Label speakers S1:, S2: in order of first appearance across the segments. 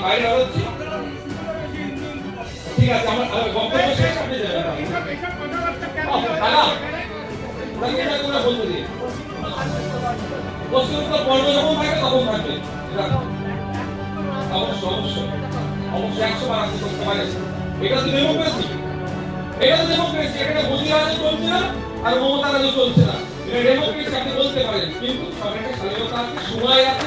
S1: বাইরে হচ্ছে ঠিক আছে আমার বক্তব্য শেষ আপনি যাবেন ওরা কেনা করে বলতে দিই বস্তুর উপর পর্ব যখন থাকে তখন থাকবে অবশ্যই অবশ্যই অবশ্যই 100 বার আপনি করতে পারেন এটা তো ডেমোক্রেসি এখানে মোদী রাজও চলছে না আর মমতা রাজও চলছে না এটা ডেমোক্রেসি আপনি বলতে পারেন কিন্তু সরকারের স্বাধীনতা আছে সময় আছে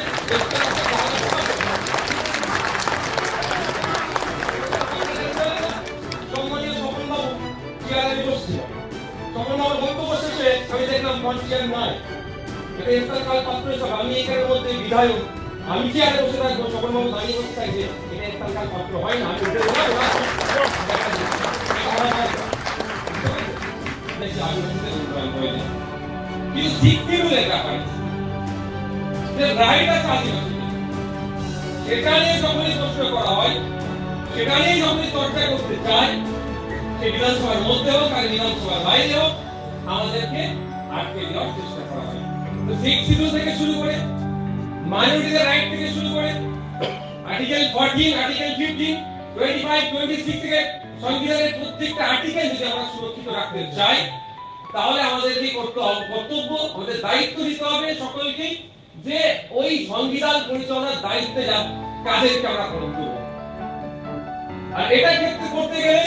S1: সম্মানীয় স্বপনবাবু চেয়ারে বসছিল স্বপনবাবুর বক্তব্য শেষে আমি দেখলাম কনফিডেন্ট নয় এটা স্থলকাল পাত্র হিসাবে আমি এখানের মধ্যে বিধায়ক আমি চেয়ারে বসে থাকবো স্বপনবাবু দাঁড়িয়ে বসে থাকবে এটা স্থলকাল পাত্র হয় না আমি কিন্তু শিক্ষিতের ব্যাপার যে রাইট আছে আদিবাসী সেটা নিয়ে যখনই প্রশ্ন করা হয় সেটা নিয়ে যখনই চর্চা করতে চায় সে বিধানসভার মধ্যে হোক আর বিধানসভার বাইরে হোক আমাদেরকে আটকে দেওয়ার চেষ্টা করা হয় তো শিক্ষিত থেকে শুরু করে মাইনরিটিদের রাইট থেকে শুরু করে আর্টিকেল 14 আর্টিকেল 15 25 26 থেকে সংবিধানের প্রত্যেকটা আর্টিকেল যদি আমরা সুরক্ষিত রাখতে চাই তাহলে আমাদের কি করতে হবে কর্তব্য আমাদের দায়িত্ব দিতে হবে সকলকে যে ওই সংবিধান পরিচালনার দায়িত্বে কাদেরকে আমরা গ্রহণ করব আর এটা ক্ষেত্রে করতে গেলে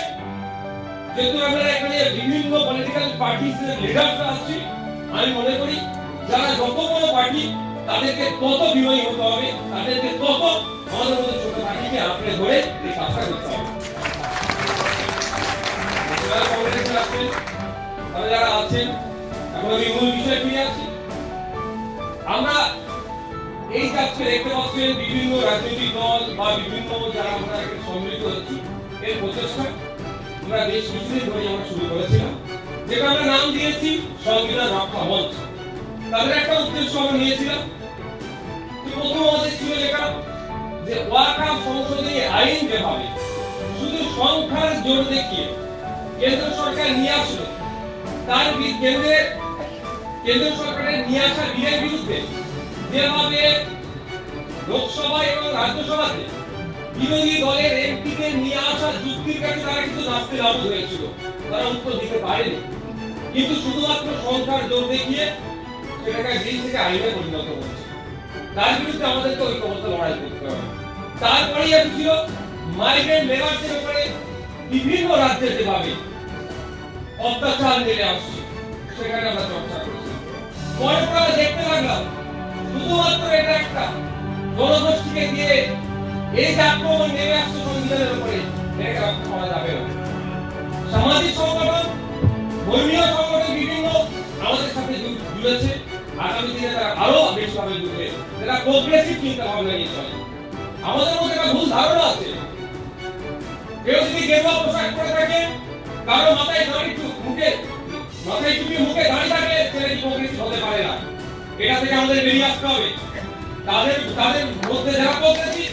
S1: যেহেতু আমরা এখানে বিভিন্ন পলিটিক্যাল পার্টির লিডাররা আছি আমি মনে করি যারা যত বড় পার্টি তাদেরকে তত বিনয়ী হতে হবে তাদেরকে তত আমাদের মধ্যে ছোট পার্টিকে আঁকড়ে ধরে এই কাজটা করতে হবে যারা আছেন এখন আমি মূল বিষয়ে ফিরে আসি আমরা এই কাজকে দেখতে পাচ্ছেন বিভিন্ন রাজনৈতিক দল বা বিভিন্ন যারা আমরা সম্মিলিত হচ্ছি এর প্রচেষ্টা আমরা বেশ কিছুদিন ধরে আমরা শুরু করেছিলাম যেটা আমরা নাম দিয়েছি সংবিধান রক্ষা মঞ্চ তাদের একটা উদ্দেশ্য আমরা নিয়েছিলাম প্রথম আমাদের ছিল যেটা যে ওয়াকফ সংশোধনী আইন যেভাবে শুধু সংখ্যার জোর দেখিয়ে কেন্দ্র সরকার নিয়ে আসলো তার কেন্দ্র সরকারের নিয়ে আসা বিলের বিরুদ্ধে যেভাবে লোকসভা এবং রাজ্যসভাতে বিরোধী দলের এমপিদের নিয়ে আসা যুক্তির কাছে তারা কিন্তু নাচতে রাজি হয়েছিল তারা উত্তর দিতে পারেনি কিন্তু শুধুমাত্র সংখ্যার জোর দেখিয়ে সেটাকে বিল থেকে আইনে পরিণত হচ্ছে তার বিরুদ্ধে আমাদেরকে ঐক্যবদ্ধ লড়াই করতে হবে তারপরেই ছিল মাইগ্রেন্ট লেবারদের উপরে বিভিন্ন রাজ্যে যেভাবে অত্যাচার নেমে আসছে সেখানে আমরা চর্চা করছি পরে আমরা দেখতে লাগলাম শুধুমাত্র এটা একটা জনগোষ্ঠীকে দিয়ে এই যে আক্রমণ নেমে আসছে সংবিধানের উপরে এটাকে রক্ষা করা যাবে না সামাজিক সংগঠন ধর্মীয় সংগঠন বিভিন্ন আমাদের সাথে জুড়েছে আগামী দিনে তারা আরো বেশিভাবে জুড়বে এরা প্রোগ্রেসিভ চিন্তা ভাবনা নিয়ে চলে আমাদের মধ্যে একটা ভুল ধারণা আছে কেউ যদি গেরুয়া পোশাক পরে থাকে কারো মাথায় দাড়ি মাথায় টুপি মুখে দাড়ি থাকে ছেলে প্রোগ্রেসিভ হতে পারে না এটা থেকে আমাদের বেরিয়ে আসতে হবে তাদের মধ্যে যারা প্রোগ্রেসিভ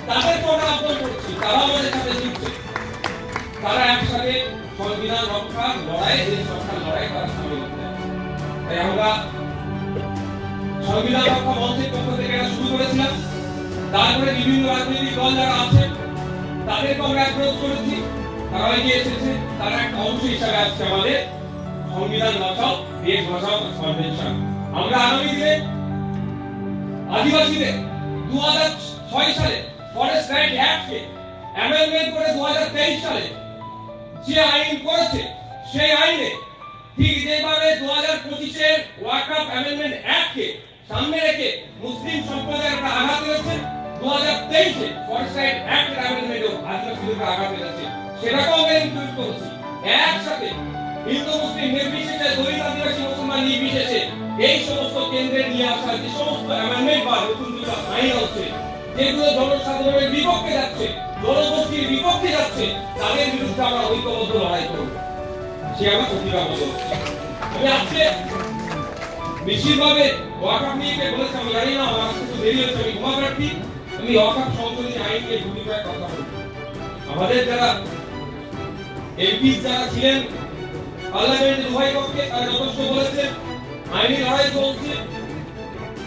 S1: তাদেরকে আমরা আহ্বান করছি তারা আমাদের সাথে যুক্ত তারা একসাথে সংবিধান রক্ষার লড়াই দেশ রক্ষার লড়াই তারা সামিল হতে তাই আমরা সংবিধান রক্ষা মঞ্চের পক্ষ থেকে এটা শুরু করেছিলাম তারপরে বিভিন্ন রাজনৈতিক দল যারা আছেন তাদেরকে আমরা অ্যাপ্রোচ করেছি তারা এগিয়ে এসেছে তারা একটা অংশ হিসাবে আসছে আমাদের সংবিধান বাঁচাও দেশ বাঁচাও কনভেনশন আমরা আগামী দিনে আদিবাসীদের 2006 সালে ফরেস্ট রাইট অ্যাক্টকে অ্যামেন্ডমেন্ট করে 2023 সালে যে আইন করেছে সেই আইনে ঠিক যেভাবে 2025 এর ওয়াকফ অ্যামেন্ডমেন্ট অ্যাক্টকে সামনে রেখে মুসলিম সম্প্রদায়ের উপর আঘাত করেছে 2023 এ ফরেস্ট রাইট অ্যাক্ট অ্যামেন্ডমেন্টও আদিবাসীদের উপর আঘাত করেছে সেটাকেও আমরা ইনক্লুড করছি একসাথে হিন্দু মুসলিম নির্বিশেষে দলিত আদিবাসী মুসলমান নির্বিশেষে এই সমস্ত কেন্দ্রে নিয়ে আসা যে সমস্ত অ্যামেন্ডমেন্ট বা নতুন নতুন আইন হচ্ছে যেগুলো জনসাধারণের বিপক্ষে যাচ্ছে জনগোষ্ঠীর বিপক্ষে যাচ্ছে তাদের বিরুদ্ধে আমরা ঐক্যবদ্ধ লড়াই করব সে আমরা প্রতিজ্ঞাবদ্ধ আমি আজকে বেশিরভাবে ওয়াকফ নিয়ে বলেছি আমি জানি না আমার একটু দেরি হচ্ছে আমি ক্ষমা প্রার্থী আমি ওয়াকফ সংশোধনী আইন নিয়ে দুটি করে কথা বলবো আমাদের যারা এমপি যারা ছিলেন পার্লামেন্টের উভয় পক্ষে তারা যথেষ্ট বলেছেন আইনি লড়াই চলছে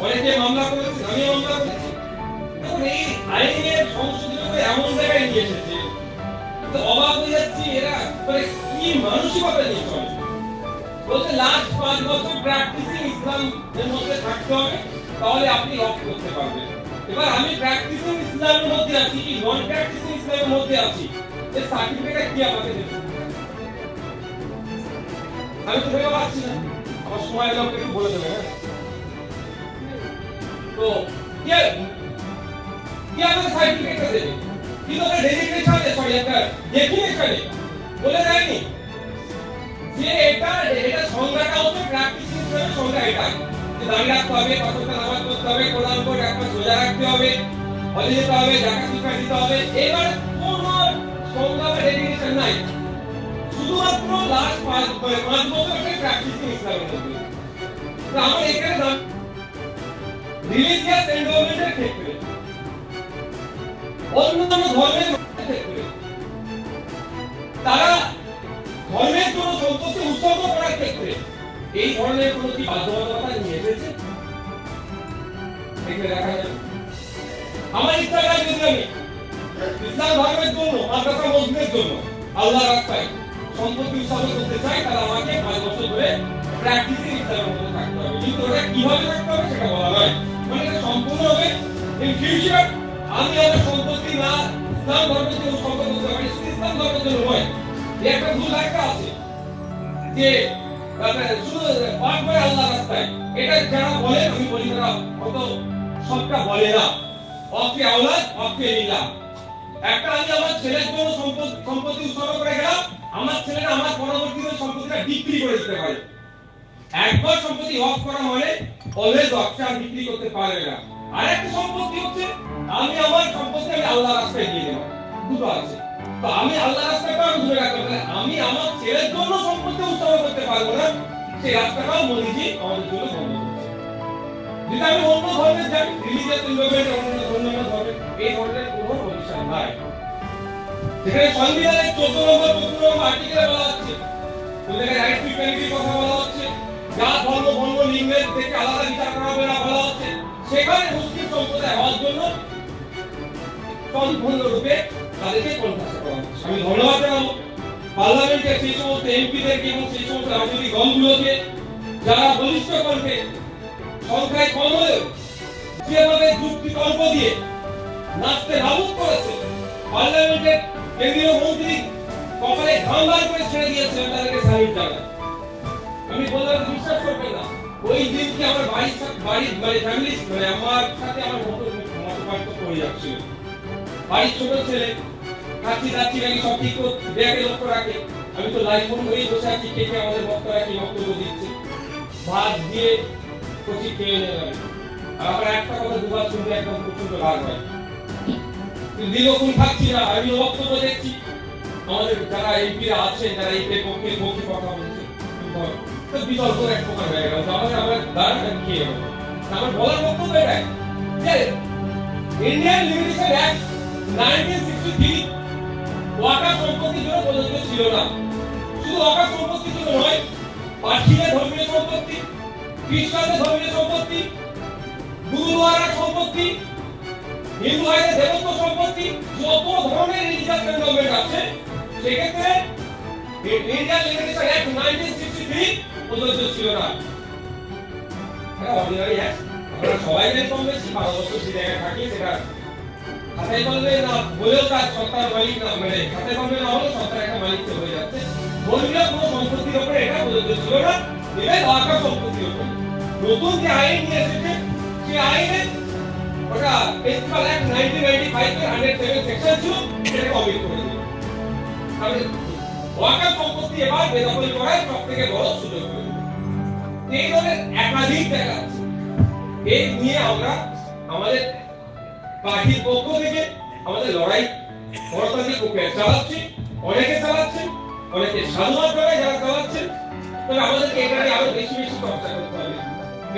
S1: অনেকে মামলা করেছে আমি মামলা করেছি দেখুন এই আইনের সংশোধন করে এমন জায়গায় নিয়ে এসেছে, তো অবাক হয়ে যাচ্ছি এরা মানে কি মানসিকতা নিয়ে চলে। বলতে লাস্ট 5 বছর প্র্যাকটিসিং ইসলামের মধ্যে থাকতে হবে, তাহলে আপনি লক করতে পারবেন। এবার আমি প্র্যাকটিসিং ইসলামের মধ্যে আছি কি নন প্র্যাকটিসিং ইসলামের মধ্যে আছি, এই সার্টিফিকেট কি আমাকে দেবে? আমি তো ভেবে পাচ্ছি না। আমার সময় এলো একটু বলে দেবে। হ্যাঁ, তো কি আমাকে সার্টিফিকেটটা দেবে? কি তোকে ডেজিগনেশন সরি একটা ডেফিনেশনে বলে দেয়নি যে এটা সংজ্ঞাটা হচ্ছে প্র্যাকটিসিং ইসলামের সংজ্ঞা এটা, যে দাঁড়িয়ে রাখতে হবে, পাঁচটা নামাজ পড়তে হবে, কোরআন পড়ে একটা সোজা রাখতে হবে, হজে যেতে হবে, যাকাত ফিতরা দিতে হবে। এবার কোন সংজ্ঞা বা ডেফিনেশন নাই, শুধুমাত্র লাস্ট 5 বছর থেকে প্র্যাকটিসিং ইসলামের মধ্যে। তো আমার এখানে না রিলিজিয়াস এনরোলমেন্টের ক্ষেত্রে, অন্যান্য ধর্মের ক্ষেত্রে তারা ধর্মের জন্য সম্পত্তি উৎসর্গ করার ক্ষেত্রে এই ধরনের কোনো কি বাধ্যবাধকতা নিয়ে এসেছে? দেখবে দেখা যাবে। আমার ইচ্ছা হয় যদি আমি ইসলাম ধর্মের জন্য, মাদ্রাসা মসজিদের জন্য, আল্লাহর রাস্তায় সম্পত্তি উৎসর্গ করতে চাই, তাহলে আমাকে 5 বছর ধরে প্র্যাকটিসিং ইসলামের মধ্যে থাকতে হবে। কিন্তু ওটা কিভাবে থাকতে হবে সেটা বলা নয়, মানে এটা সম্পূর্ণ হবে ইন ফিউচার আমি আমার সম্পত্তি না ইসলাম ধর্মের জন্য উৎসর্গ করতে পারি, ইসলাম ধর্মের জন্য নয়। এই একটা ভুল ধারণা আছে যে শুধু পাঠ করে আল্লাহর রাস্তায়, এটা যারা বলে আমি বলি তারা অত সবটা বলে না। অফি আওলাদ অফি লিল্লাহ, একটা আমি আমার ছেলের জন্য সম্পত্তি উৎসর্গ করে গেলাম, আমার ছেলেরা আমার পরবর্তীতে সম্পত্তিটা বিক্রি করে দিতে পারে। একবার সম্পত্তি অফ করা মানে অলওয়েজ অফটা বিক্রি করতে পারবে না। আর একটা সম্পত্তি হচ্ছে আমি আমার সম্পত্তি আমি আল্লাহর রাস্তায় দিয়ে দেব, দুটো আছে। তো আমি আল্লাহর রাস্তাটা ধরে রাখতে পারি, আমি আমার ছেলের জন্য সম্পত্তি উৎসর্গ করতে পারবো না, সেই রাস্তাটাও মোদিজি আমাদের জন্য বন্ধ করছে। যেটা আমি অন্য ধর্মের যাই, রিলিজিয়াস এনভায়রনমেন্ট অন্যান্য ধর্মের এই ধরনের কোনো প্রতিষ্ঠান নাই। যেখানে সংবিধানের 14 নম্বর আর্টিকেলে বলা হচ্ছে, যেখানে রাইট টু ইকুয়ালিটির কথা বলা হচ্ছে, জাত ধর্ম বর্ণ লিঙ্গের থেকে আলাদা বিচার করা হবে না বলা হচ্ছে, সেখানে মুসলিম সম্প্রদায় হওয়ার জন্য সম্পূর্ণরূপে তাদেরকে কণ্ঠাসা করা হচ্ছে। আমি ধন্যবাদ জানাবো পার্লামেন্টের সেই সমস্ত এমপিদেরকে এবং সেই সমস্ত রাজনৈতিক দলগুলোকে যারা বলিষ্ঠ কণ্ঠে সংখ্যায় কম হলেও যেভাবে যুক্তি তর্ক দিয়ে নাচতে নাবুদ করেছে, পার্লামেন্টের কেন্দ্রীয় মন্ত্রী কপালে ঘাম বার করে ছেড়ে দিয়েছিলেন, তাদেরকে স্যালুট জানাই। আমি বললাম বিশ্বাস করবেন না, ওই দিনকে আমার বাড়ির মানে ফ্যামিলি মানে আমার সাথে আমার মত পার্থক্য হয়ে যাচ্ছিল। বাড়ির ছোট ছেলে কাছি যাচ্ছি নাকি সব ঠিক ব্যাগে লক্ষ্য রাখে, আমি তো লাইভ ফোন হয়েই বসে আছি, কে কে আমাদের বক্তারা কি বক্তব্য দিচ্ছে, ভাত দিয়ে কচি খেয়ে নিয়ে যাবে। আর আমার একটা কথা দুবার শুনলে একদম প্রচন্ড রাগ হয়। দীর্ঘক্ষণ থাকছি না, আমি বক্তব্য দেখছি, আমাদের যারা এমপিরা আছেন, যারা এই পক্ষে কথা বলছে, তো বিতর্ক এক প্রকার হয়ে গেল। আমাদের আমার দাঁড়ান খেয়ে গেল। আমার বলার বক্তব্য এটাই যে ইন্ডিয়ান লিমিটেশন অ্যাক্ট 1963 ওয়াকাফ সম্পত্তির জন্য প্রযোজ্য ছিল না। শুধু ওয়াকাফ সম্পত্তির জন্য নয়, পার্সিদের ধর্মীয় সম্পত্তি, খ্রিস্টানদের ধর্মীয় সম্পত্তি, গুরুদুয়ারার সম্পত্তি, হিন্দু ভাইদের দেবত্ব সম্পত্তি, যত ধরনের রিলিজিয়াস এনভায়রনমেন্ট আছে সেক্ষেত্রে ইন্ডিয়ান লিমিটেশন অ্যাক্ট 1963 প্রযোজ্য ছিল না। এটা অর্ডিনারি অ্যাক্ট, আমরা সবাই জানি কম বেশি 12 বছর যে জায়গায় থাকি, সেটা খাতায় কলমে না বলেও তার সত্তার মালিক না, মানে খাতায় কলমে না হলেও সত্তার একটা মালিক হয়ে যাচ্ছে। ধর্মীয় কোনো সম্পত্তির উপরে এটা প্রযোজ্য ছিল না, এটা ওয়াকাফ সম্পত্তির উপরে। নতুন যে আইন নিয়ে এসেছে, সেই আইনে ওটা প্রিন্সিপাল অ্যাক্ট 1995 এর 107 সেকশন ছিল, সেটাকে অমিট করে দিল। তাহলে ওয়াকাফ সম্পত্তি এবার বেদখল করার সবথেকে বড় সুযোগ করে দিল। এই ধরনের একাধিক জায়গা আছে। এই নিয়ে আমরা আমাদের পার্টির পক্ষ থেকে আমাদের লড়াই গণতান্ত্রিক প্রক্রিয়া চালাচ্ছি, অনেকে চালাচ্ছেন, অনেকে সাধুবাদ করে যারা চালাচ্ছেন। তবে আমাদেরকে এটা নিয়ে আরো বেশি বেশি চর্চা করতে হবে।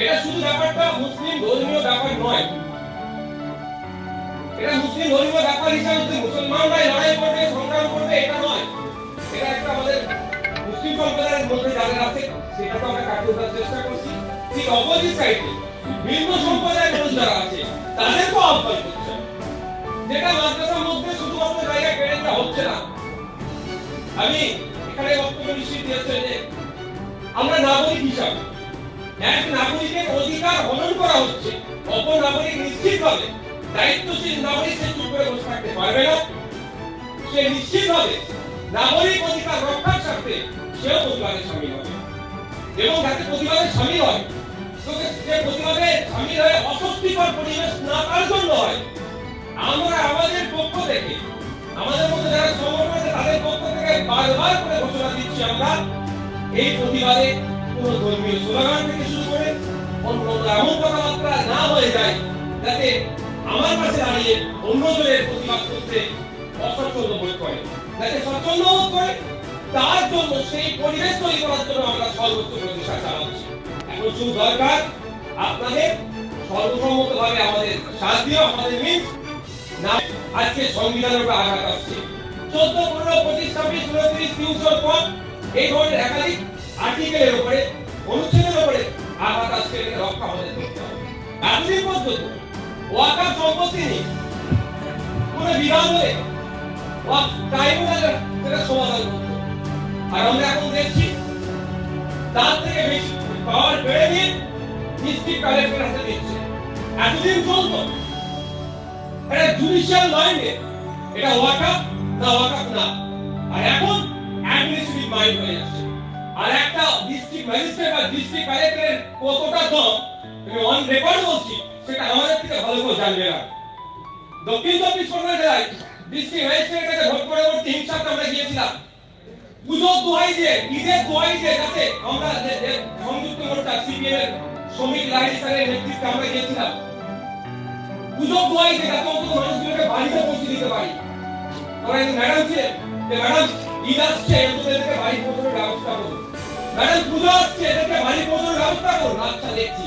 S1: এটা শুধু ব্যাপারটা মুসলিম ধর্মীয় ব্যাপার নয়, এটা মুসলিম ধর্মীয় ব্যাপার হিসাবে যদি মুসলমানরাই লড়াই করবে, সংগ্রাম করবে, এটা নয়। এটা একটা আমাদের মুসলিম সম্প্রদায়ের মধ্যে যাদের আছে সেটা তো আমরা কাটিয়ে ওঠার চেষ্টা করছি। ঠিক অপোজিট সাইডে ভিন্ন সম্প্রদায়ের মানুষ যারা আছে তাদেরকেও আহ্বান করছে হচ্ছে না। আমি এখানে বক্তব্য নিশ্চিত দিয়েছে যে আমরা নাগরিক হিসাবে এক নাগরিকের অধিকার হনন করা হচ্ছে, অপর নাগরিক নিশ্চিতভাবে দায়িত্বশীল নাগরিক সে চুপ করে বসে থাকতে পারবে না। সে নিশ্চিতভাবে নাগরিক অধিকার রক্ষার স্বার্থে সেও প্রতিবাদে সামিল হবে এবং যাতে প্রতিবাদে সামিল হয়, যে প্রতিবাদে সামিল হয়ে অস্বস্তিকর পরিবেশ না তার জন্য হয়। আমরা আমাদের পক্ষ থেকে, আমাদের মধ্যে যারা সংগঠন আছে তাদের পক্ষ থেকে বারবার করে ঘোষণা দিচ্ছি, আমরা এই প্রতিবাদে কোন ধর্মীয় স্লোগান থেকে শুরু করে অন্য এমন কথাবার্তা না হয়ে যায় যাতে আমার কাছে দাঁড়িয়ে অন্যজনের প্রতিবাদ করতে অস্বচ্ছন্দ বোধ করে, যাতে স্বচ্ছন্দ বোধ করে। তার জন্য সেই পরিবেশ তৈরি করার জন্য আমরা সর্বোচ্চ প্রচেষ্টা চালাচ্ছি। এখন শুধু দরকার আপনাদের সর্বসম্মতভাবে আমাদের সাথ দিয়ে আমাদের মিল না। আজকে সংবিধানের উপর আঘাত আসছে, 14, 15, 25, 26, 29, 300 পদ এই ধরনের একাধিক আর্টিকেলের উপরে, অনুচ্ছেদের উপরে আঘাত আসছে। এটাকে রক্ষা আমাদের করতে হবে। এতদিন পর্যন্ত ওয়াকাফ সম্পত্তি নিয়ে কোনো বিধান হলে ওয়াকফ ট্রাইব্যুনাল সেটা সমাধান করত, আর আমরা এখন দেখছি তার থেকে বেশি পাওয়ার বেড়ে নিয়ে ডিস্ট্রিক্ট কালেক্টর হাতে দিচ্ছে। এতদিন চলতো এটা জুডিশিয়াল মাইন্ডে, এটা ওয়াকাফ না ওয়াকাফ না, আর এখন অ্যাডমিনিস্ট্রেটিভ মাইন্ড হয়ে যাচ্ছে। আর একটা ডিস্ট্রিক্ট ম্যাজিস্ট্রেট বা ডিস্ট্রিক্ট কালেক্টরের কতটা দম আমি অন রেকর্ড বলছি, সেটা আমাদের থেকে ভালো করে জানবে না। দক্ষিণ 24 পরগনা জেলায় ডিস্ট্রিক্ট ম্যাজিস্ট্রেটের ভোট পরবর্তী হিংসাতে আমরা গিয়েছিলাম, পুজোর দোহাই দিয়ে, ঈদের দোহাই দিয়ে, যাতে আমরা সংযুক্ত মোর্চা সিপিএম এর শ্রমিক লাইন স্যারের নেতৃত্বে আমরা গিয়েছিলাম, পুজোর দোহাই দিয়ে যাতে অন্তত মানুষগুলোকে বাড়িতে পৌঁছে দিতে পারি। আমরা ম্যাডাম ছিলেন যে ম্যাডাম ঈদ আসছে, এদেরকে বাড়ি পৌঁছানোর ব্যবস্থা করুন, ম্যাডাম পুজো আসছে, এদেরকে বাড়ি পৌঁছানোর ব্যবস্থা করুন। আচ্ছা দেখছি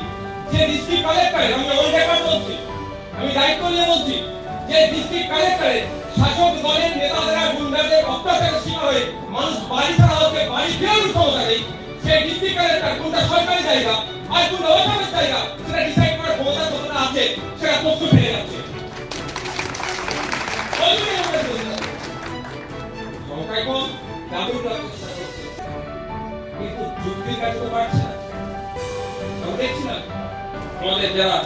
S1: যে ডিস্ট্রিক্ট কালেক্টর, আমি অন রেকর্ড বলছি, আমি দায়িত্ব নিয়ে বলছি, যে ডিস্ট্রিক্ট কালেক্টরের শাসক দলের নেতাদের গুন্ডাদের অত্যাচারের শিকার হয়ে মানুষ বাড়ি ছাড়া হচ্ছে, বাড়ি ফেরানোর ক্ষমতা নেই, সেই ডিস্ট্রিক্ট কালেক্টর কোনটা সরকারি জায়গা আর কোনটা ওয়াকাফের জায়গা সেটা ডিসাইড করার ক্ষমতা কতটা আছে সেটা তথ্য ফেলে যাচ্ছে। সংখ্যায় কম, দাবি করার চেষ্টা করছে, কিন্তু যুক্তির কাছে তো পারছে না। আমরা দেখছিলাম আমাদের যারা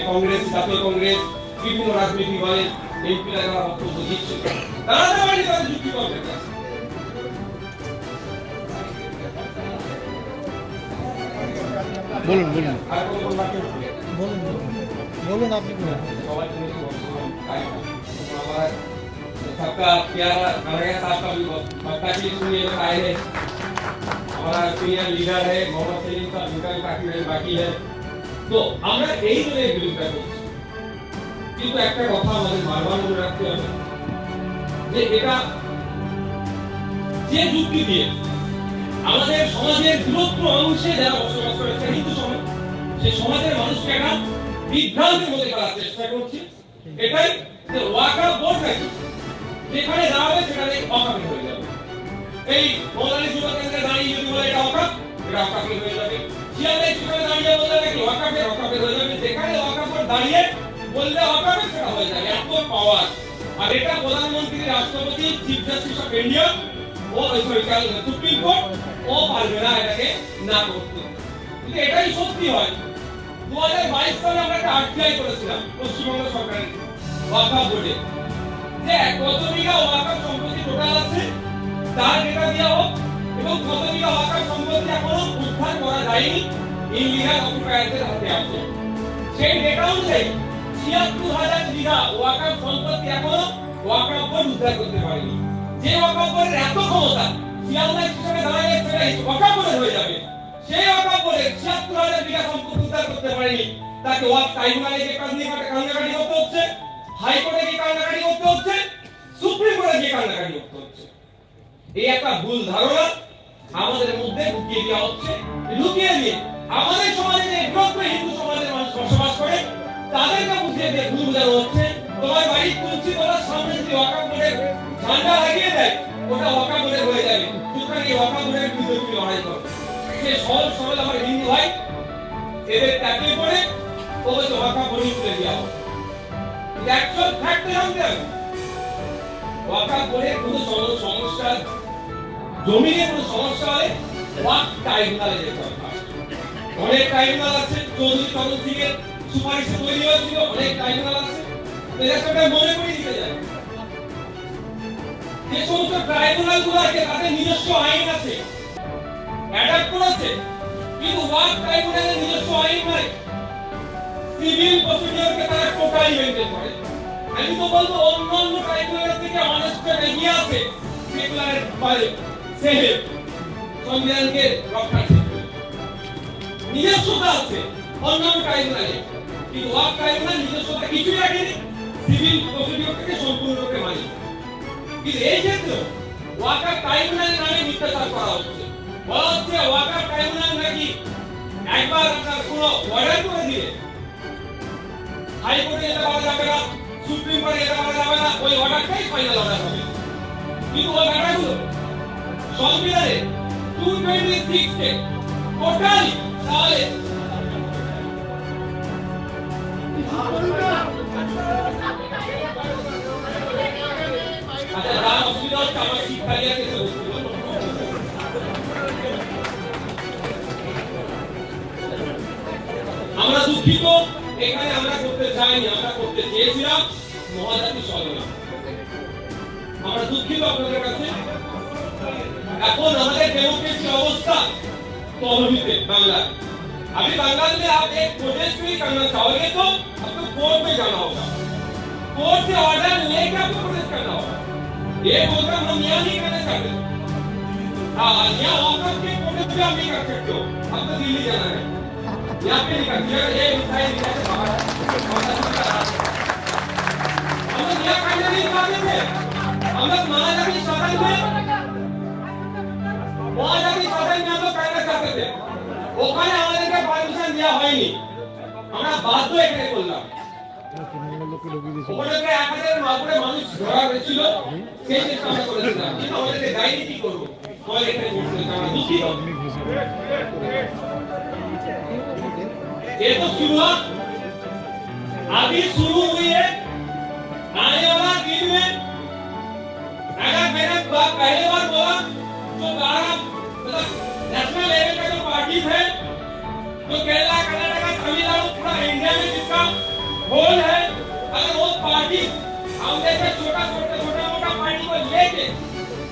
S1: কংগ্রেস, জাতীয় কংগ্রেস, বিভিন্ন রাজনৈতিক দলের এমপিরা যারা বক্তব্য দিচ্ছে, তারা তাদের যুক্তি করবে।
S2: বলুন বলুন বলুন বলুন আপনি বলুন।
S1: सबका प्यारा कन्हैया साहब का भी पक्का भी सुनिए आए हैं। हमारा सीनियर लीडर है मोहम्मद सलीम साहब, उनका भी काफी बाकी है। तो আমরা এই জন্য বিরোধিতা করছি, কিন্তু একটা কথা আমাদের বারবার মনে রাখতে হবে যে এটা যে যুক্তি দিয়ে আমাদের সমাজের বৃহত্তর অংশে যারা বসবাস করেছে হিন্দু সমাজ, সেই সমাজের মানুষকে একটা বিভ্রান্তির মধ্যে করার চেষ্টা করছে। এটাই যে ওয়াকাফ বোর্ড নাকি যেখানে দাঁড়াবে সেখানে অকাফি হয়ে যাবে। এই মৌলানা যুব কেন্দ্রে দাঁড়িয়ে যদি বলে এটা অকাফ, এটা অকাফি হয়ে যাবে। শিয়ালে সেখানে দাঁড়িয়ে বললে নাকি অকাফি হয়ে যাবে। যেখানে অকাফ দাঁড়িয়ে বললে অকাফি সেটা হয়ে যাবে। এত পাওয়ার। আর এটা প্রধানমন্ত্রী, রাষ্ট্রপতি, চিফ জাস্টিস অফ ইন্ডিয়া ও সুপ্রিম কোর্ট ও পারবে না এটাকে না করতে। কিন্তু এটাই সত্যি হয়। 2022 সালে আমরা একটা আরটিআই করেছিলাম পশ্চিমবঙ্গ সরকারের ওয়াকাফ বোর্ডে, যে কত বিঘা ওয়াকাফ সম্পত্তি টোটাল আছে তার ডেটা দেওয়া হোক, এবং কত বিঘা ওয়াকাফ সম্পত্তি এখনো উদ্ধার করা যায়নি ইনলিগাল অকুপায়ারদের হাতে আছে। সেই ডেটা অনুযায়ী ৭৬,০০০ বিঘা ওয়াকাফ সম্পত্তি এখনো ওয়াকাফ বোর্ড উদ্ধার করতে পারেনি। যে ওয়াকাফ বোর্ডের এত ক্ষমতা, শিয়ালদা হিসেবে দাঁড়ালে সেটা ওয়াকাফ বোর্ডের হয়ে যাবে। সেই ওয়াকাফ বোর্ডের ৭৬,০০০ বিঘা সম্পত্তি উদ্ধার করতে পারেনি, তাকে ওয়াকফ ট্রাইব্যুনালে গিয়ে কান্নাকাটি করতে হচ্ছে, হাইকোর্টে গিয়ে কান্নাকাটি করতে হচ্ছে, সুপ্রিম কোর্টে গিয়ে কান্নাকাটি করতে হচ্ছে। এই একটা ভুল ধারণা আমাদের মধ্যে ঢুকিয়ে দেওয়া হচ্ছে। ঢুকিয়ে দিয়ে আমাদের সমাজে যে বৃহত্তর হিন্দু সমাজের মানুষ বসবাস করে তাদেরকে বুঝিয়ে দিয়ে ভুল বোঝানো হচ্ছে। তোমার বাড়ি তুলছি তোমার সামনে যদি ওয়াকাফ বোর্ডের ঝান্ডা লাগিয়ে দেয়, ওটা ওয়াকাফ বোর্ডের হয়ে যাবে। সুতরাং এই ওয়াকাফ বোর্ডের বিরুদ্ধে তুমি লড়াই করো। সে সহজ সরল আমার হিন্দু ভাই এদের ট্যাপে পড়ে ওকে ওয়াকাফ বোর্ডে তুলে দেওয়া হবে। অ্যাকচুয়াল ফ্যাক্ট জানতে হবে। ওয়াকফ করে কোনো সমস্যা, জমিনে কোনো সমস্যা হলে ওয়াকফ ট্রাইব্যুনালে যেতে হবে। অনেক ট্রাইব্যুনাল আছে, চৌধুরী চরণ সিং এর সুপারিশে তৈরি হয়েছিল, অনেক ট্রাইব্যুনাল আছে, এরা সবাই মনে করে দিতে যায়। যে সমস্ত ট্রাইব্যুনাল গুলো আছে তাদের নিজস্ব আইন আছে, অ্যাডাপ্ট করেছে, কিন্তু ওয়াকফ ট্রাইব্যুনালের নিজস্ব আইন নাই। সিভিল প্রসিডিওরকে তারা টোটালি মেনটেন করে। আমি তো বলবো অন্যান্য ট্রাইব্যুনালের থেকে অনেকটা এগিয়ে আছে সেকুলারের বাইরে সেহে সংবিধানকে রক্ষা করতে। নিজস্বতা আছে অন্যান্য ট্রাইব্যুনালে, কিন্তু ওয়াকফ ট্রাইব্যুনাল নিজস্বতা কিছুই রাখেনি, সিভিল প্রসিডিওরকে সম্পূর্ণরূপে মানে। কিন্তু এই ক্ষেত্রে ওয়াকফ ট্রাইব্যুনালের নামে মিথ্যাচার করা হচ্ছে। বলা হচ্ছে ওয়াকফ ট্রাইব্যুনাল নাকি একবার আপনার কোনো অর্ডার করে দিলে হাইকোর্টে যেতে পারা যাবে না, সুপ্রিম কোর্টে যেতে পারা যাবে না, ওই অর্ডারটাই ফাইনাল অর্ডার হবে। কিন্তু ওই ব্যাপারগুলো সংবিধানে 226 কে টোটালি তাহলে আচ্ছা, যা অসুবিধা হচ্ছে আমার শিক্ষার্থীরা কিছু আমরা দুঃখিত, এখানে আমরা করতে চাইনি, আমরা করতে চেয়েছিলাম মহাজাতি সদনা। আমরা দুঃখিত আপনাদের কাছে। এখন আমাদের ডেমোক্রেসি অবস্থা तौहीद बांग्ला। अभी बंगाल में आप एक प्रोटेस्ट भी करना चाहोगे तो आपको कोर्ट में जाना होगा, कोर्ट से ऑर्डर लेके आपको प्रोटेस्ट करना होगा। ये बोलकर हम यहाँ नहीं करना चाहते। हाँ, यहाँ ऑफर के प्रोटेस्ट भी आप नहीं कर सकते हो, आपको दिल्ली जाना है, यहाँ पे नहीं कर सकते। ये मिसाइल दिया है बाहर, हम लोग यहाँ करने नहीं पाते थे। हम लोग महाजाती सदन में हम लोग करना चाहते थे, ওখানে আমাদেরকে পারমিশন দেওয়া হয়নি, আমরা বাধ্য এখানে করলাম। ওখানে 1000 মাগুরে মানুষ ধরা হয়েছিল, সেই চেষ্টা আমরা করেছিলাম, কিন্তু আমাদেরকে দায়িত্ব কি করবো, ফলে এখানে করতে আমরা দুঃখিত। ये तो शुरुआत अभी शुरू हुई है। आने वाला दिन में अगर मैंने पहले बार बोला तो 12 मतलब नेशनल लेवल का जो पार्टीज है, तो केरला, कर्नाटक, तमिलनाडु, पूरा इंडिया में जिसका होल है, अगर वो पार्टी हम जैसे छोटा मोटा पार्टी को लेके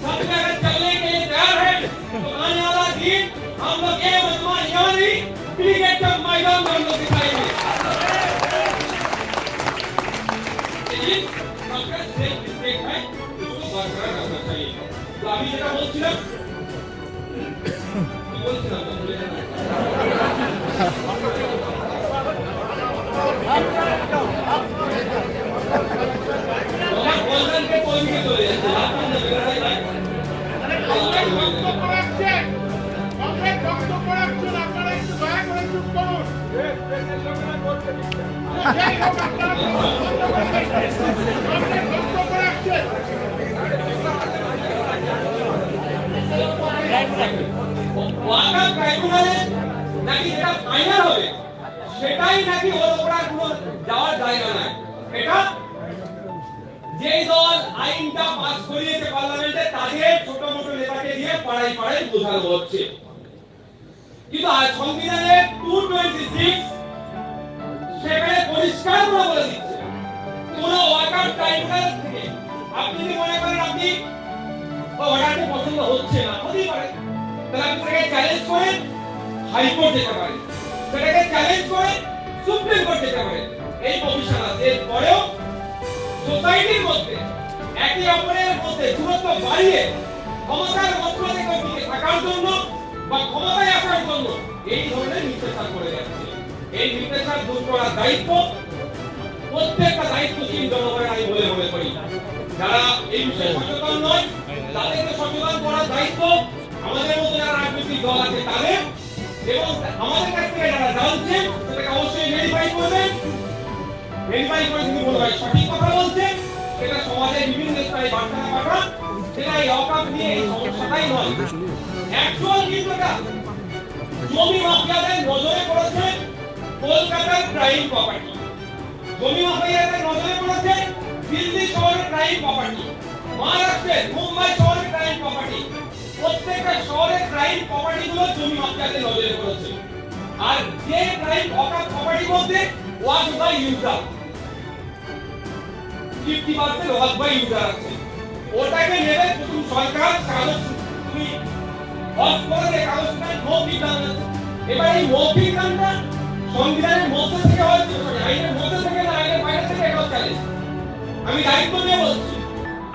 S1: सब अगर चलने के लिए तैयार है, तो आने वाला दिन हम लोग ये मजमा यहाँ नहीं, क्रिकेट का मैदान में हम लोग दिखाएंगे। लेकिन सबका सेल्फ रिस्पेक्ट है, उसको बरकरार रखना चाहिए। तो अभी जरा बोलছিলাম ওয়াকফ ট্রাইব্যুনালে নাকি যেটা ফাইনাল হবে সেটাই নাকি ওর উপর কোনো যাওয়ার জায়গা নাই। এটা যেই দল আইনটা পাস করিয়েছে পার্লামেন্টে তাদের ছোট মোটো নেতাকে দিয়ে পাড়ায় পাড়ায় বোঝানো হচ্ছে। কিন্তু আজ সংবিধানে 226 সেখানে পরিষ্কার করে বলে দিচ্ছে কোন ওয়াকফ ট্রাইব্যুনাল থেকে আপনি যদি মনে করেন আপনি অর্ডারটা পছন্দ হচ্ছে না, হতেই পারে, তাহলে আপনি সেটাকে চ্যালেঞ্জ করে হাইকোর্ট যেতে পারেন, সেটাকে চ্যালেঞ্জ করে সুপ্রিম কোর্ট যেতে পারেন। এই প্রভিশন আছে। এরপরেও সোসাইটির মধ্যে একে অপরের মধ্যে দূরত্ব বাড়িয়ে ক্ষমতার মধ্যে টিকে থাকার জন্য বা ক্ষমতায় আসার জন্য এই ধরনের মিথ্যাচার করে যাচ্ছে। এই মিথ্যাচার দূর করার দায়িত্ব প্রত্যেকটা দায়িত্বশীল জনগণের আমি বলে মনে করি। যারা এই বিষয়ে সচেতন নয় তাদেরকে সচেতন করার দায়িত্ব আমাদের মধ্যে যারা রাজনৈতিক দল আছে তাদের, এবং আমাদের কাছ থেকে যারা জানছে সেটাকে অবশ্যই ভেরিফাই করবেন। ভেরিফাই করে যদি বলা হয় সঠিক কথা বলছে, সেটা সমাজের বিভিন্ন স্তরে বার্তা পাঠান, সেটা এই ওয়াকফ নিয়ে এই সমস্যাটাই নয়। অ্যাকচুয়াল কিন্তু এটা জমি মাফিয়াদের নজরে পড়েছে কলকাতার প্রাইম প্রপার্টি, জমি মাফিয়াদের নজরে পড়েছে দিল্লি শহরের প্রাইম প্রপার্টি। মহারাষ্ট্রে মুম্বাই শহরে ক্রাইম প্রপার্টি, প্রত্যেকটা শহরে ক্রাইম প্রপার্টি গুলো জমি মাফিয়াদের নজরে পড়েছে। আর যে ক্রাইম প্রপার্টির মধ্যে walk by user 50% walk by user আছে, ওটাকে নেবে প্রথম সরকার কাগজ তুমি অফ করে দিয়ে কাগজটা মৌখিক দান আছে। এবার এই মৌখিক দানটা সংবিধানের মধ্যে থেকে হয়েছে, আইনের মধ্যে থেকে না আইনের বাইরে থেকে এটা চলে। আমি দায়িত্ব নিয়ে বলছি,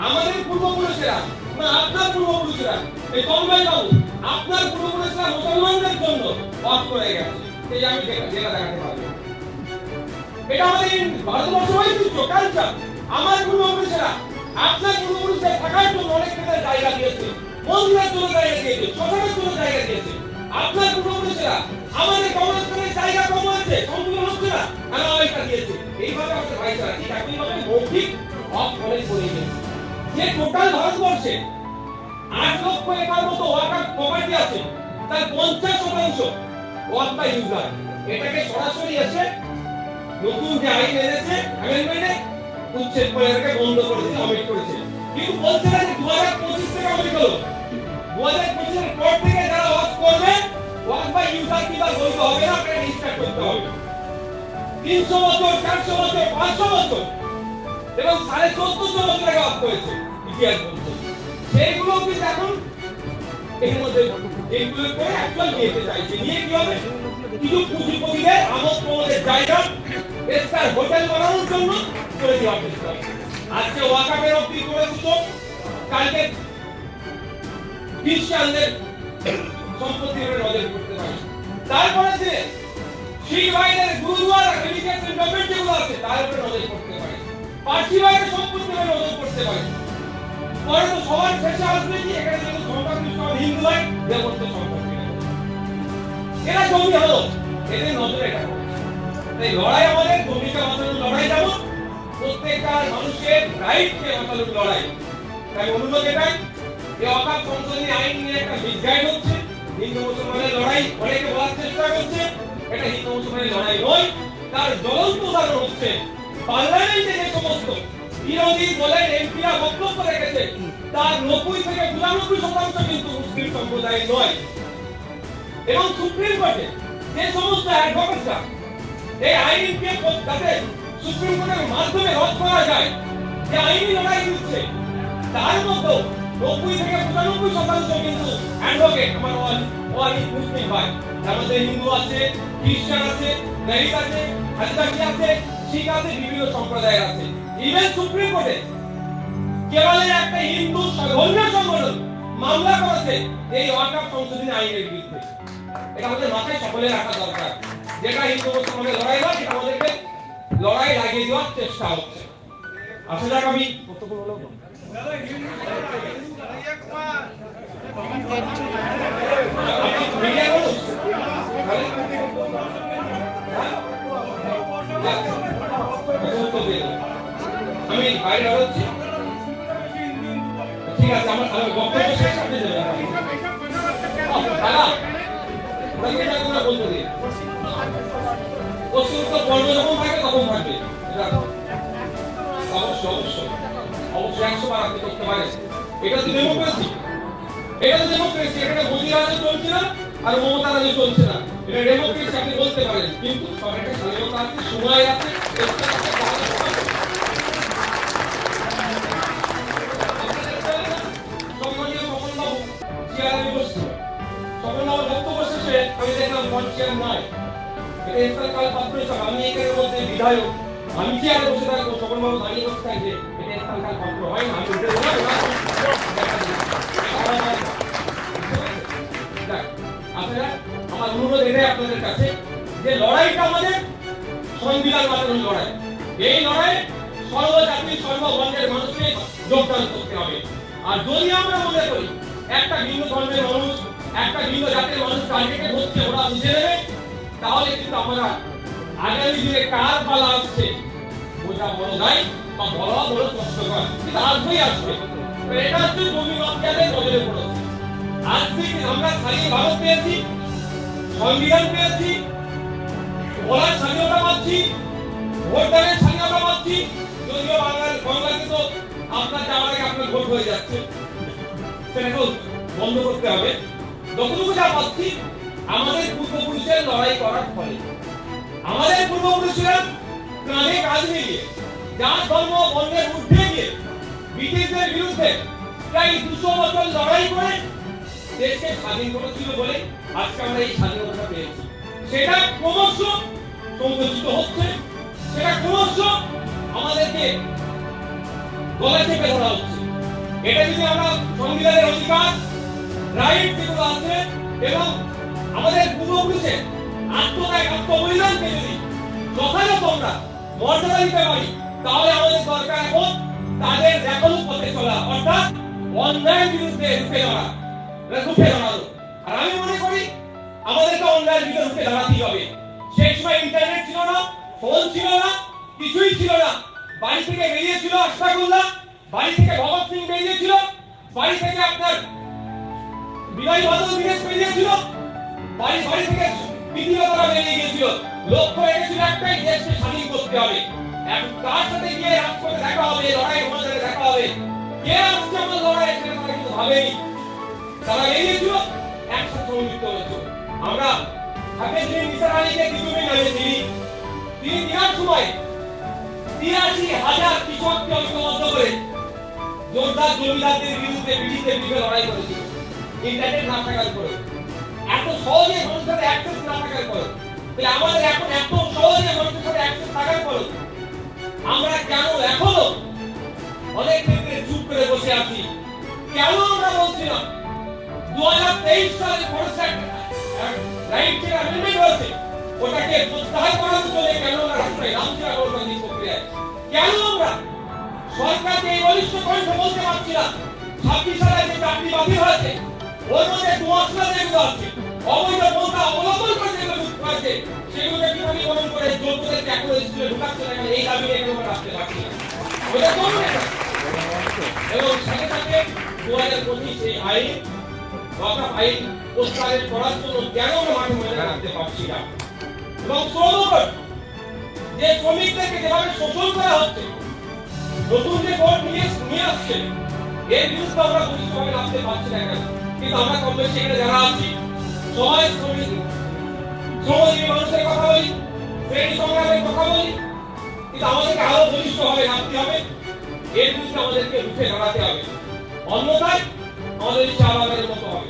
S1: আমাদের পূর্বপুরুষেরা না আপনার পূর্বপুরুষেরা, এই কমলাই বাবু আপনার পূর্বপুরুষেরা মুসলমানদের জন্য ওয়াক করে গেছে, এই আমি যেটা দেখাতে পারবো। এটা আমাদের ভারতবর্ষ ঐতিহ্য কালচার। আমার পূর্বপুরুষেরা আপনার পূর্বপুরুষদের থাকার জন্য অনেক জায়গা দিয়েছে, মন্দিরের জন্য জায়গা দিয়েছে, শ্মশানের জন্য জায়গা দিয়েছে। আপনার পূর্বপুরুষেরা আমাদের কবরস্থানের জায়গা কম হয়েছে, সম্পূর্ণ হচ্ছে না, আমরা ওইটা দিয়েছে। এইভাবে আমাদের ভাইচারা ঠিক একইভাবে মৌখিক হক করে করে গেছে। যে টোটাল ভারতবর্ষে 8 লক্ষ একর মতো ওয়াকাফ প্রপার্টি আছে, তার 50% ওয়াক বাই ইউজার। এটাকে সরাসরি এসে নতুন যে আইন এনেছে অ্যামেন্ডমেন্টে উচ্ছেদ করে এটাকে বন্ধ করেছে, অমিট করেছে। কিন্তু বলছে না যে 2025 থেকে অমিট হলো। 2025 এর পর থেকে যারা ওয়াক করবে ওয়াক বাই ইউজার কিবা বৈধ হবে না, আপনাকে রেজিস্টার করতে হবে। 300 বছর, 400 বছর, 500 বছর এবং 1450 বছর আগে ওয়াক করেছে ইতিহাস বলছে। সেইগুলো কিন্তু এখন এর মধ্যে এইগুলো করে অ্যাকচুয়াল নিতে চাইছে। নিয়ে কি হবে? কিছু পুঁজিপতিদের আমোদ প্রমোদের জায়গা স্টার হোটেল বানানোর জন্য করে দেওয়া চেষ্টা। আজকে ওয়াকাফের অব্দি করেছে, তো কালকে খ্রিস্টানদের সম্পত্তি করে নজর করতে পারে। তারপরে যে শিখ ভাইদের গুরুদুয়ারা রিলিজিয়াস ডেভেলপমেন্ট যেগুলো আছে তার উপরে নজর করতে পারে, পার্সি ভাইদের সম্পত্তি করে নজর করতে পারে। পরে তো সবার শেষে আসবে কি এখানে যদি সংখ্যাগরিষ্ঠ হিন্দু হয় দেবত্ব সম্পত্তি এরা জমি হলো, এদের নজরে এটা এই লড়াই আমাদের জমিকে বাঁচানোর লড়াই, যেমন প্রত্যেকটা মানুষের রাইটকে বাঁচানোর লড়াই। তাই অনুরোধ এটাই, এই ওয়াকাফ সংশোধনী আইন নিয়ে একটা বিজ্ঞান হচ্ছে, হিন্দু মুসলমানের লড়াই অনেকে বলার চেষ্টা করছে, এটা হিন্দু মুসলমানের লড়াই নয়। তার জ্বলন্ত উদাহরণ হচ্ছে পার্লামেন্টে যে সমস্ত বিরোধী দলের এমপিরা বক্তব্য রেখেছে তার 90 থেকে 92% কিন্তু মুসলিম সম্প্রদায়ের নয়। এবং সুপ্রিম কোর্টে যে সমস্ত অ্যাডভোকেটরা এই আইনকে যাতে সুপ্রিম কোর্টের মাধ্যমে রদ করা যায় যে আইনি লড়াই দিচ্ছে, তার মধ্যে 90 থেকে 95% কিন্তু অ্যাডভোকেট আমার ওয়ালি মুসলিম ভাই। তার মধ্যে হিন্দু আছে, খ্রিস্টান আছে, দলিত আছে, আদিবাসী আছে, শিখ আছে, বিভিন্ন সম্প্রদায়ের আছে। ইভেন সুপ্রিম কোর্টে কেবল একটা হিন্দু ধর্মীয় সংগঠন মামলা করেছে এই ওয়াকাফ সংশোধনী আইনের বিরুদ্ধে। এটা আমাদের মাথায় সকলে রাখা দরকার, যেটা হিন্দু মুসলমানের লড়াই নয়, এটা আমাদেরকে লড়াই লাগিয়ে দেওয়ার চেষ্টা হচ্ছে। আসলে আমি আমি বাইরে হচ্ছি, ঠিক আছে, আমার বক্তব্য শেষ আপনি দেবেন। দাদা বলতে দিন, প্রশ্ন পর্ব যখন থাকে তখন থাকবে, অবশ্যই অবশ্যই অবশ্যই 100 বার আপনি করতে পারেন। এটা তো ডেমোক্রেসি, এটা তো ডেমোক্রেসি। এখানে মোদি রাজে চলছে না আর মমতা রাজে চলছে না, এটা ডেমোক্রেসি আপনি বলতে পারেন। কিন্তু সরকারের স্বাধীনতা আছে, সময় আছে। বক্তব্য শেষে আমি দেখলাম মঞ্চের নয়, এটা ইসলামকাল পাত্র হিসাবে আমি এখানের মধ্যে বিধায়ক, আমি চেয়ারে বসে থাকবো, সকলবাবু দাঁড়িয়ে বসে থাকবে, এটা ইসলামকাল পাত্র হয় না। আমি আপনারা আমার অনুরোধ এটাই আপনাদের কাছে যে লড়াইটা আমাদের সংবিধান বাঁচানোর লড়াই। এই লড়াই সর্বজাতি সর্ববর্ণের মানুষকে যোগদান করতে হবে। আর যদি আমরা মনে করি একটা ভিন্ন ধর্মের মানুষ, একটা ভিন্ন জাতির মানুষ টার্গেটে হচ্ছে, ওরা বুঝে নেবে, তাহলে কিন্তু আমরা আগামী দিনে কার পালা আসছে বোঝা বড় নাই বা বড় বড় কষ্টকর, কিন্তু আসবেই আসবে। এটা হচ্ছে জমি মাফিয়াদের নজরে পড়েছে। আজকে আমরা স্বাধীন ভারত পেয়েছি, সংবিধান পেয়েছি, বলার স্বাধীনতা পাচ্ছি, ভোটদানের স্বাধীনতা পাচ্ছি। যদিও বাংলাতে তো আপনার যাওয়ার আগে আপনার ভোট হয়ে যাচ্ছে, সেটাকে বন্ধ করতে হবে। যতটুকু যা পাচ্ছি আমাদের পূর্বপুরুষের লড়াই করার ফলে, আমাদের পূর্বপুরুষেরা কাঁধে কাঁধ মিলিয়ে জাত ধর্ম বর্ণের ঊর্ধ্বে গিয়ে ব্রিটিশদের বিরুদ্ধে প্রায় 200 বছর লড়াই করে দেশকে স্বাধীন করেছিল বলে আজকে আমরা এই স্বাধীনতা পেয়েছি। সেটা ক্রমশ সংকুচিত হচ্ছে, সেটা ক্রমশ আমাদেরকে গলা চেপে ধরা হচ্ছে। এটা যদি আমরা সংবিধানের অধিকার রাইট যেগুলো আছে এবং আমাদের পূর্বপুরুষের আত্মত্যাগ আত্মবলিদানকে যদি যথাযথ আমরা মর্যাদা দিতে পারি, তাহলে আমাদের দরকার এখন তাদের দেখানো পথে চলা, অর্থাৎ অন্যায়ের বিরুদ্ধে রুখে দাঁড়ানো। আর আমি মনে করি আমাদেরকে অন্যায়ের বিরুদ্ধে রুখে দাঁড়াতেই হবে। সেই সময় ইন্টারনেট ছিল না, ফোন ছিল না, কিছুই ছিল না। বাড়ি থেকে বেরিয়েছিল আশফাকুল্লাহ, বাড়ি থেকে ভগৎ সিং বেরিয়েছিল, বাড়ি থেকে আপনার বিনয় বাদল দীনেশ বেরিয়েছিল, বাড়ি থেকে পৃথিবীরা বেরিয়ে গিয়েছিল। লক্ষ্য রেখেছিল একটাই, দেশকে স্বাধীন করতে হবে। এখন তার সাথে গিয়ে রাজপথে দেখা হবে, লড়াই ময়দানে দেখা হবে। কে আসছে আমার লড়াই, সেটা তারা কিন্তু ভাবেনি। তারা বেরিয়েছিল, একসাথে সংযুক্ত হয়েছিল। আমরা হাফেজ বিন নিসার আলীকে দিদুমি নামে চিনি। তিনি দিনার সময় ৮৩,০০০ কৃষককে ঐক্যবদ্ধ করে জোরদার জমিদারদের বিরুদ্ধে ব্রিটিশদের বিরুদ্ধে লড়াই করেছিল, ইন্টারনেট না থাকার পরে। এত সহজে মানুষের সাথে অ্যাক্সেস না থাকার পরে, তাহলে আমাদের এখন এত সহজে মানুষের সাথে অ্যাক্সেস থাকার পরে আমরা কেন এখনো অনেক ক্ষেত্রে চুপ করে বসে আছি? কেন আমরা বলছি না 2023 সালে ফরেস্ট রাইট যে অ্যামেন্ডমেন্ট হয়েছে ওটাকে প্রত্যাহার করার জন্য কেন আমরা রাস্তায় নামছি না? গণতান্ত্রিক প্রক্রিয়ায় কেন আমরা সরকারকে এই বলিষ্ঠ কণ্ঠে বলতে পারছি না 26 সালে যে চাকরি বাতিল হয়েছে ওর মধ্যে দুয়াশলা যেগুলো আছে, অবৈধ পন্থা অবলম্বন করে যেগুলো যুক্ত আছে, সেগুলোকে কিভাবে গ্রহণ করে যোগ্যদেরকে এখন স্কুলে ঢুকাচ্ছে না? এই দাবি এখন আমরা রাখতে পারছি না। ওটা করুন এটা। এবং সাথে সাথে 2025 এই আইন ওয়াকফ আইন প্রস্তাবের করার জন্য কেন আমরা মাঠে ময়দানে রাখতে পারছি না? এবং শ্রমকর যে শ্রমিকদেরকে যেভাবে শোষণ করা হচ্ছে, নতুন যে কোর্ট নিয়ে আসছে, এর বিরুদ্ধে আমরা বলিষ্ঠভাবে নামতে পারছি না কেন? কিন্তু আমরা কম বেশি এখানে যারা আছি সবাই শ্রমজীবী মানুষের কথা বলি, শ্রেণী সংগ্রামের কথা বলি, কিন্তু আমাদেরকে আরো বলিষ্ঠভাবে নামতে হবে। এর বিরুদ্ধে আমাদেরকে রুখে দাঁড়াতে হবে, অন্যথায় আমাদের চালাবাদের মতো হবে।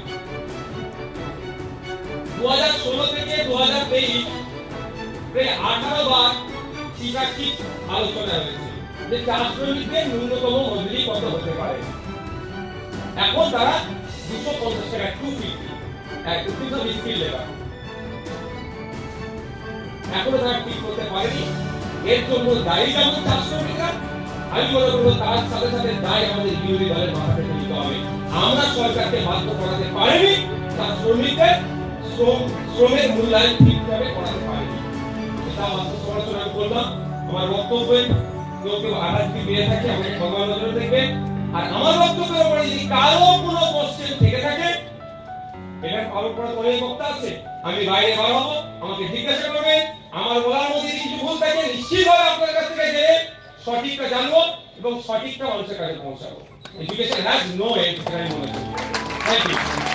S1: 2016 থেকে 2023 প্রায় 18 বার ত্রিপাক্ষিক আলোচনা হয়েছে যে চা শ্রমিকদের ন্যূনতম মজুরি কত হতে পারে। এখন তারা 250 টাকা 250 স্কিল লেবার এখনো তারা ঠিক করতে পারেনি। এর জন্য দায়ী যেমন চা শ্রমিকরা, আমি মনে করবো তার সাথে সাথে দায় আমাদের বিরোধী দলের মাথাতে নিতে হবে। আমরা সরকারকে বাধ্য করাতে পারিনি, চা শ্রমিকদের শ্রমের মূল্যায়ন ঠিকভাবে করাতে পারিনি। এটা আত্মসমালোচনা আমি করলাম। আমার বক্তব্যে কেউ আঘাত যদি পেয়ে থাকে আমাকে ভগবান নজরে দেখবেন। আর আমার বক্তব্যের উপরে যদি কারো কোনো কোশ্চেন থেকে থাকে, এটা কারোর পরে অনেক বক্তা আছে, আমি বাইরে বার হবো, আমাকে জিজ্ঞাসা করবেন। আমার বলার মধ্যে যদি কিছু ভুল থাকে নিশ্চিতভাবে আপনার কাছ থেকে জেনে সঠিকটা জানবো এবং সঠিকটা মানুষের কাছে পৌঁছাবো। এডুকেশন হ্যাজ নো এন্ড, আমি মনে করি। Thank you.